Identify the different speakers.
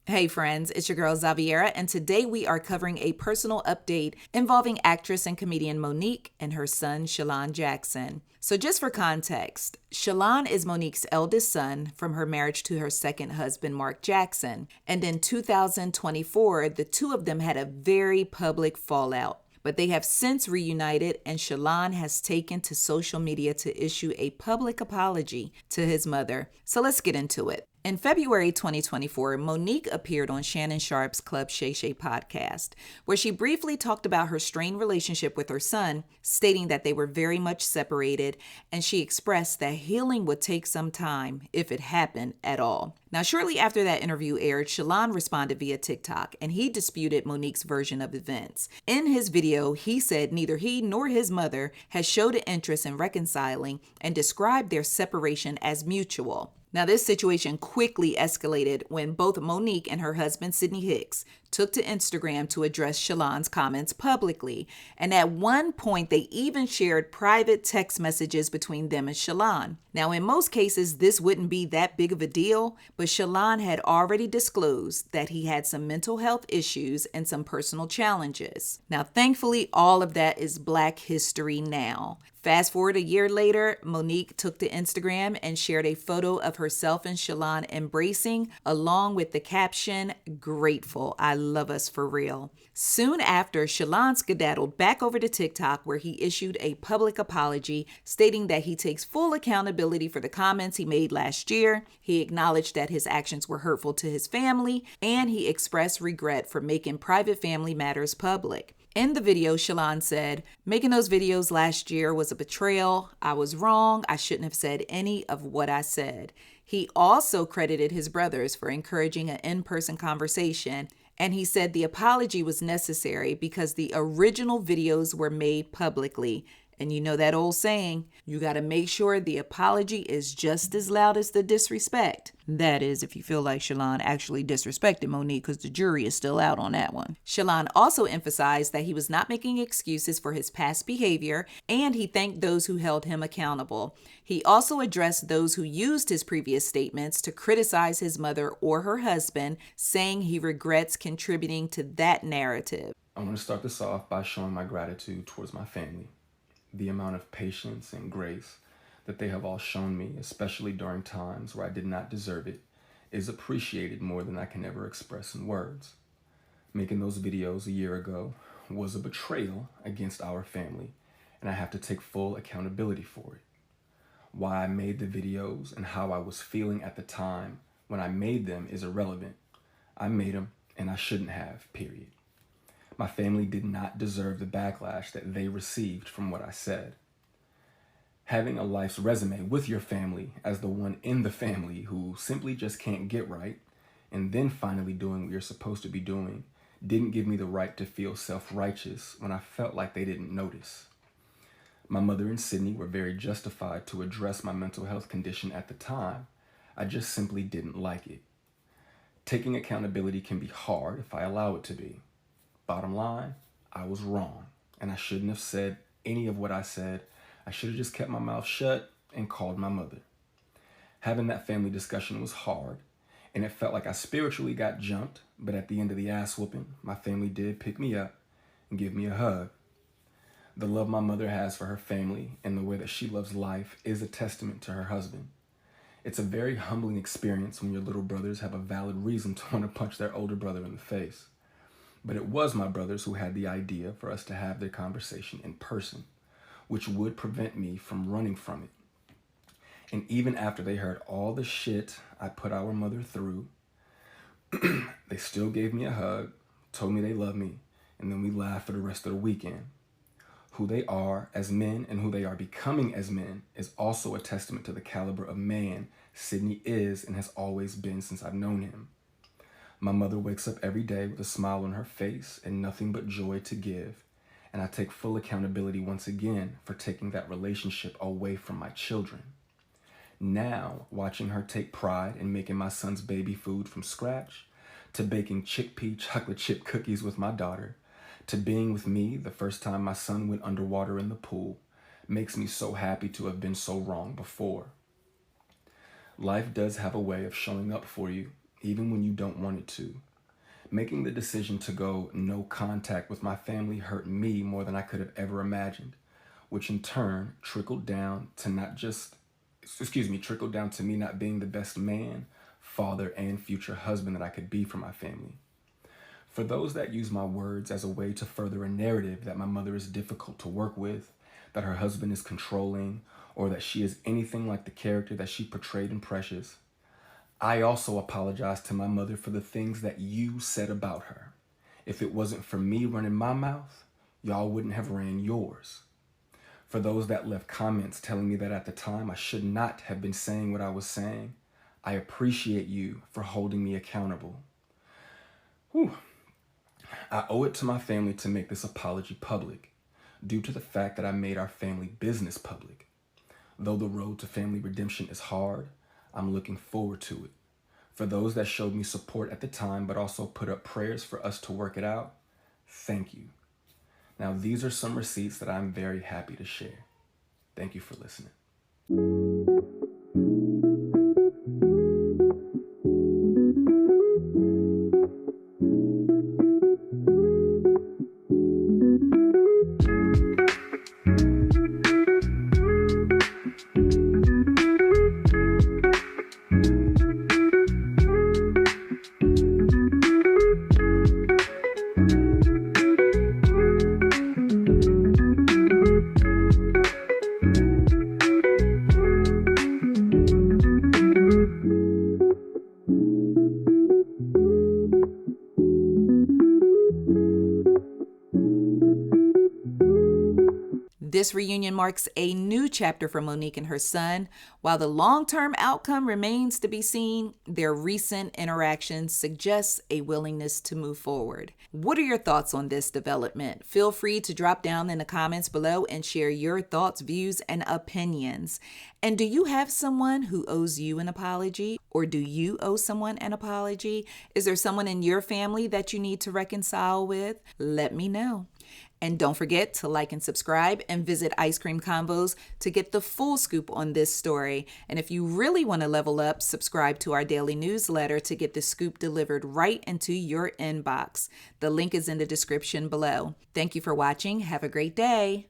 Speaker 1: Hey friends, it's your girl Xaviera, and today we are covering a personal update involving actress and comedian Mo'Nique and her son Shalon Jackson. So just for context, Shalon is Mo'Nique's eldest son from her marriage to her second husband Mark Jackson, and in 2024, the two of them had a very public fallout. But they have since reunited, and Shalon has taken to social media to issue a public apology to his mother. So let's get into it. In February 2024, Mo'Nique appeared on Shannon Sharpe's Club Shay podcast, where she briefly talked about her strained relationship with her son, stating that they were very much separated, and she expressed that healing would take some time, if it happened at all. Now, shortly after that interview aired, Shalon responded via TikTok, and he disputed Mo'Nique's version of events. In his video, he said neither he nor his mother has showed an interest in reconciling and described their separation as mutual. Now, this situation quickly escalated when both Mo'Nique and her husband, Sidney Hicks, took to Instagram to address Shalon's comments publicly. And at one point, they even shared private text messages between them and Shalon. Now, in most cases, this wouldn't be that big of a deal, but Shalon had already disclosed that he had some mental health issues and some personal challenges. Now, thankfully, all of that is Black history now. Fast forward a year later, Mo'Nique took to Instagram and shared a photo of herself and Shalon embracing, along with the caption, "Grateful, I love us for real." Soon after, Shalon skedaddled back over to TikTok, where he issued a public apology, stating that he takes full accountability for the comments he made last year. He acknowledged that his actions were hurtful to his family, and he expressed regret for making private family matters public. In the video, Shalon said, "Making those videos last year was a betrayal. I was wrong. I shouldn't have said any of what I said." He also credited his brothers for encouraging an in-person conversation, and he said the apology was necessary because the original videos were made publicly. And you know that old saying, you got to make sure the apology is just as loud as the disrespect. That is, if you feel like Shalon actually disrespected Mo'Nique, because the jury is still out on that one. Shalon also emphasized that he was not making excuses for his past behavior, and he thanked those who held him accountable. He also addressed those who used his previous statements to criticize his mother or her husband, saying he regrets contributing to that narrative.
Speaker 2: I want to start this off by showing my gratitude towards my family. The amount of patience and grace that they have all shown me, especially during times where I did not deserve it, is appreciated more than I can ever express in words. Making those videos a year ago was a betrayal against our family, and I have to take full accountability for it. Why I made the videos and how I was feeling at the time when I made them is irrelevant. I made them and I shouldn't have, period. My family did not deserve the backlash that they received from what I said. Having a life's resume with your family as the one in the family who simply just can't get right, and then finally doing what you're supposed to be doing, didn't give me the right to feel self-righteous when I felt like they didn't notice. My mother and Sidney were very justified to address my mental health condition at the time. I just simply didn't like it. Taking accountability can be hard if I allow it to be. Bottom line, I was wrong, and I shouldn't have said any of what I said. I should have just kept my mouth shut and called my mother. Having that family discussion was hard, and it felt like I spiritually got jumped, but at the end of the ass whooping, my family did pick me up and give me a hug. The love my mother has for her family and the way that she loves life is a testament to her husband. It's a very humbling experience when your little brothers have a valid reason to want to punch their older brother in the face. But it was my brothers who had the idea for us to have their conversation in person, which would prevent me from running from it. And even after they heard all the shit I put our mother through, they still gave me a hug, told me they love me, and then we laughed for the rest of the weekend. Who they are as men and who they are becoming as men is also a testament to the caliber of man Sidney is and has always been since I've known him. My mother wakes up every day with a smile on her face and nothing but joy to give, and I take full accountability once again for taking that relationship away from my children. Now, watching her take pride in making my son's baby food from scratch, to baking chickpea chocolate chip cookies with my daughter, to being with me the first time my son went underwater in the pool, makes me so happy to have been so wrong before. Life does have a way of showing up for you, even when you don't want it to. Making the decision to go no contact with my family hurt me more than I could have ever imagined, which in turn trickled down to me not being the best man, father, and future husband that I could be for my family. For those that use my words as a way to further a narrative that my mother is difficult to work with, that her husband is controlling, or that she is anything like the character that she portrayed in Precious, I also apologize to my mother for the things that you said about her. If it wasn't for me running my mouth, y'all wouldn't have ran yours. For those that left comments telling me that at the time I should not have been saying what I was saying, I appreciate you for holding me accountable. Whew. I owe it to my family to make this apology public, due to the fact that I made our family business public. Though the road to family redemption is hard, I'm looking forward to it. For those that showed me support at the time, but also put up prayers for us to work it out, thank you. Now, these are some receipts that I'm very happy to share. Thank you for listening.
Speaker 1: This reunion marks a new chapter for Mo'Nique and her son. While the long-term outcome remains to be seen, their recent interactions suggest a willingness to move forward. What are your thoughts on this development? Feel free to drop down in the comments below and share your thoughts, views, and opinions. And do you have someone who owes you an apology? Or do you owe someone an apology? Is there someone in your family that you need to reconcile with? Let me know. And don't forget to like and subscribe and visit Ice Cream Convos to get the full scoop on this story. And if you really want to level up, subscribe to our daily newsletter to get the scoop delivered right into your inbox. The link is in the description below. Thank you for watching. Have a great day.